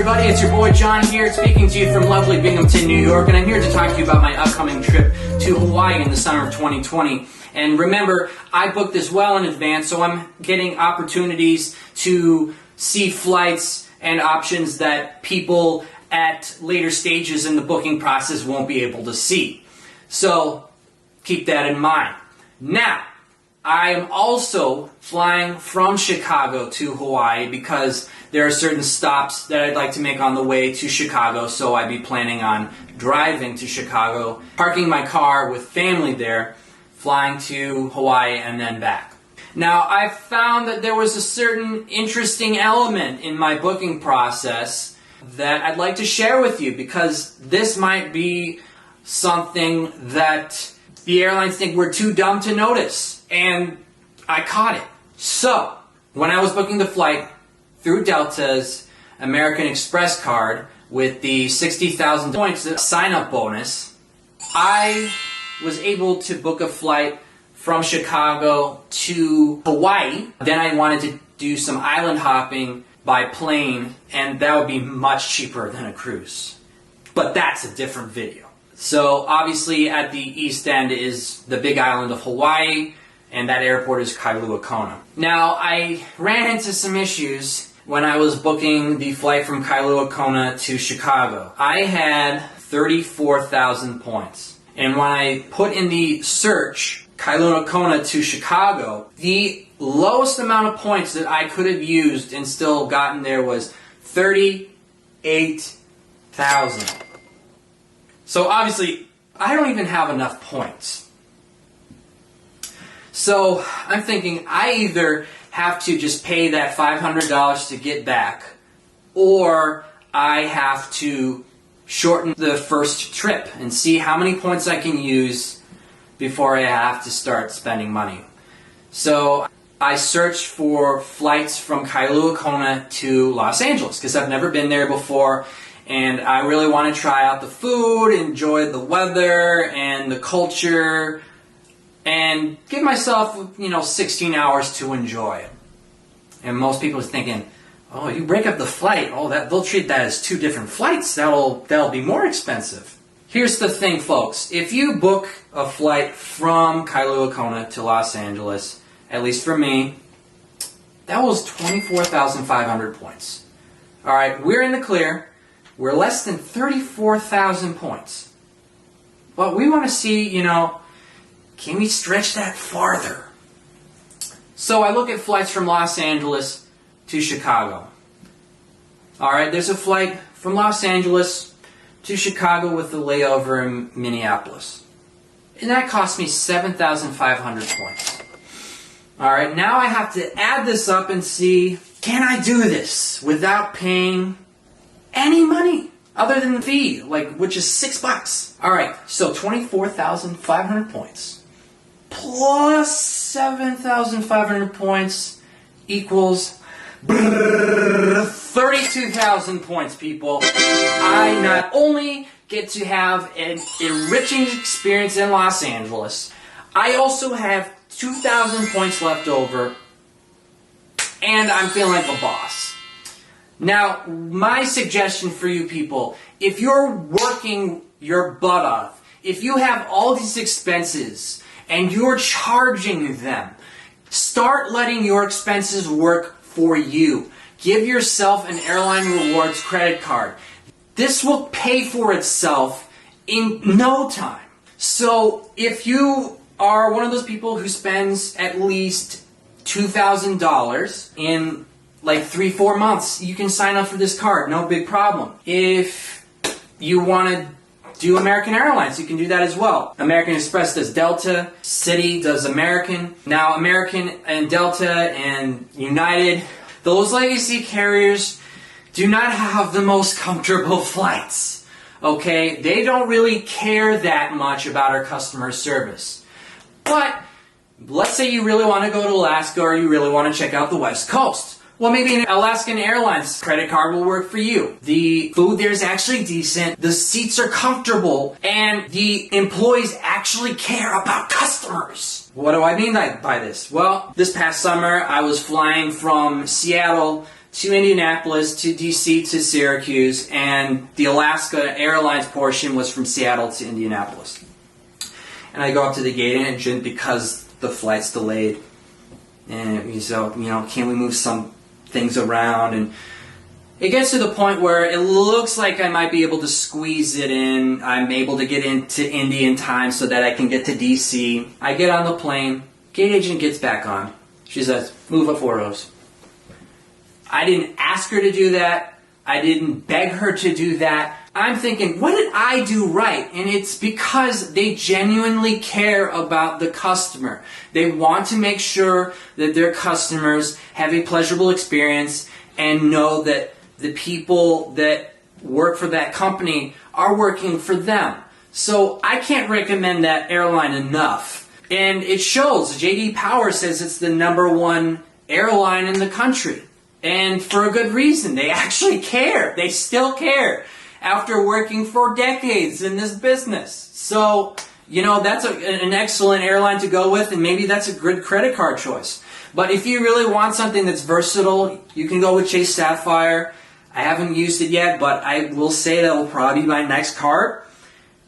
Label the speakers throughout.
Speaker 1: everybody, it's your boy John here, speaking to you from lovely Binghamton, New York, and I'm here to talk to you about my upcoming trip to Hawaii in the summer of 2020. And remember, I booked this well in advance, so I'm getting opportunities to see flights and options that people at later stages in the booking process won't be able to see. So keep that in mind. Now, I am also flying from Chicago to Hawaii because there are certain stops that I'd like to make on the way to Chicago, so I'd be planning on driving to Chicago, parking my car with family there, flying to Hawaii, and then back. Now, I found that there was a certain interesting element in my booking process that I'd like to share with you because this might be something that the airlines think we're too dumb to notice. And I caught it. So, when I was booking the flight through Delta's American Express card with the 60,000 points sign-up bonus, I was able to book a flight from Chicago to Hawaii. Then I wanted to do some island hopping by plane, and that would be much cheaper than a cruise. But that's a different video. So, obviously, at the east end is the big island of Hawaii, and that airport is Kailua Kona. Now, I ran into some issues when I was booking the flight from Kailua Kona to Chicago. I had 34,000 points. And when I put in the search, Kailua Kona to Chicago, the lowest amount of points that I could have used and still gotten there was 38,000. So obviously, I don't even have enough points. So I'm thinking I either have to just pay that $500 to get back, or I have to shorten the first trip and see how many points I can use before I have to start spending money. So I searched for flights from Kailua Kona to Los Angeles because I've never been there before, and I really want to try out the food, enjoy the weather and the culture, and give myself, 16 hours to enjoy it. And most people are thinking, oh, you break up the flight, they'll treat that as two different flights, that'll be more expensive. Here's the thing, folks. If you book a flight from Kailua Kona to Los Angeles, at least for me, that was 24,500 points. Alright, we're in the clear. We're less than 34,000 points. But we want to see, can we stretch that farther? So I look at flights from Los Angeles to Chicago. Alright, there's a flight from Los Angeles to Chicago with a layover in Minneapolis. And that cost me 7,500 points. Alright, now I have to add this up and see, can I do this without paying any money other than the fee, which is $6? Alright, so 24,500 points plus 7,500 points equals 32,000 points, people. I not only get to have an enriching experience in Los Angeles, I also have 2,000 points left over, and I'm feeling like a boss. Now, my suggestion for you people, if you're working your butt off, if you have all these expenses and you're charging them, start letting your expenses work for you. Give yourself an airline rewards credit card. This will pay for itself in no time. So if you are one of those people who spends at least $2,000 in 3-4 months, you can sign up for this card, no big problem. If you want to do American Airlines, you can do that as well. American Express does Delta, Citi does American. Now American and Delta and United, those legacy carriers do not have the most comfortable flights. Okay? They don't really care that much about our customer service. But let's say you really want to go to Alaska or you really want to check out the West Coast. Well, maybe an Alaskan Airlines credit card will work for you. The food there is actually decent, the seats are comfortable, and the employees actually care about customers. What do I mean by this? Well, this past summer I was flying from Seattle to Indianapolis, to DC, to Syracuse, and the Alaska Airlines portion was from Seattle to Indianapolis. And I go up to the gate agent because the flight's delayed. And he's so, can we move some things around? And it gets to the point where it looks like I might be able to squeeze it in. I'm able to get into Indy in time so that I can get to DC. I get on the plane. Gate agent gets back on. She says, move up 4 rows. I didn't ask her to do that. I didn't beg her to do that. I'm thinking, what did I do right? And it's because they genuinely care about the customer. They want to make sure that their customers have a pleasurable experience and know that the people that work for that company are working for them. So I can't recommend that airline enough. And it shows. J.D. Power says it's the #1 airline in the country. And for a good reason. They actually care. They still care after working for decades in this business. So, that's an excellent airline to go with, and maybe that's a good credit card choice. But if you really want something that's versatile, you can go with Chase Sapphire. I haven't used it yet, but I will say that will probably be my next card.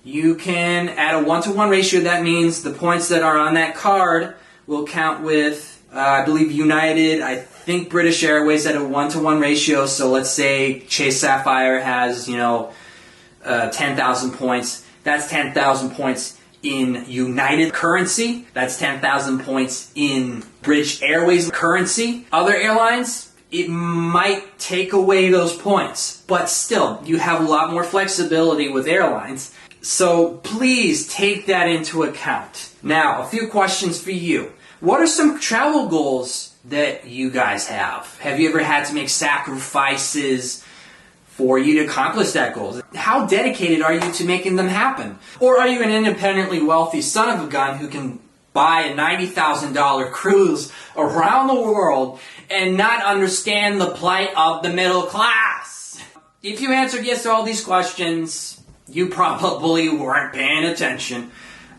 Speaker 1: You can add a 1-to-1 ratio. That means the points that are on that card will count with, I believe, United. I think British Airways at a 1-to-1 ratio. So let's say Chase Sapphire has, 10,000 points. That's 10,000 points in United currency. That's 10,000 points in British Airways currency. Other airlines, it might take away those points, but still, you have a lot more flexibility with airlines. So please take that into account. Now, a few questions for you. What are some travel goals that you guys have? Have you ever had to make sacrifices for you to accomplish that goal? How dedicated are you to making them happen? Or are you an independently wealthy son of a gun who can buy a $90,000 cruise around the world and not understand the plight of the middle class? If you answered yes to all these questions, you probably weren't paying attention.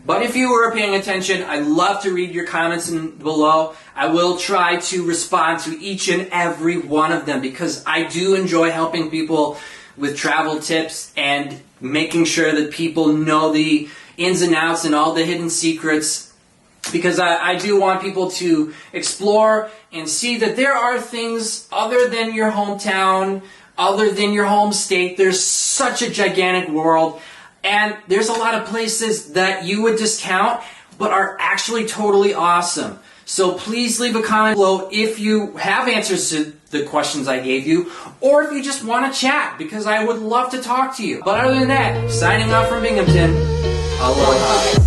Speaker 1: But if you were paying attention, I'd love to read your comments below. I will try to respond to each and every one of them because I do enjoy helping people with travel tips and making sure that people know the ins and outs and all the hidden secrets, because I do want people to explore and see that there are things other than your hometown, other than your home state. There's such a gigantic world, and there's a lot of places that you would discount but are actually totally awesome. So please leave a comment below if you have answers to the questions I gave you, or if you just want to chat, because I would love to talk to you. But other than that, signing off from Binghamton, aloha.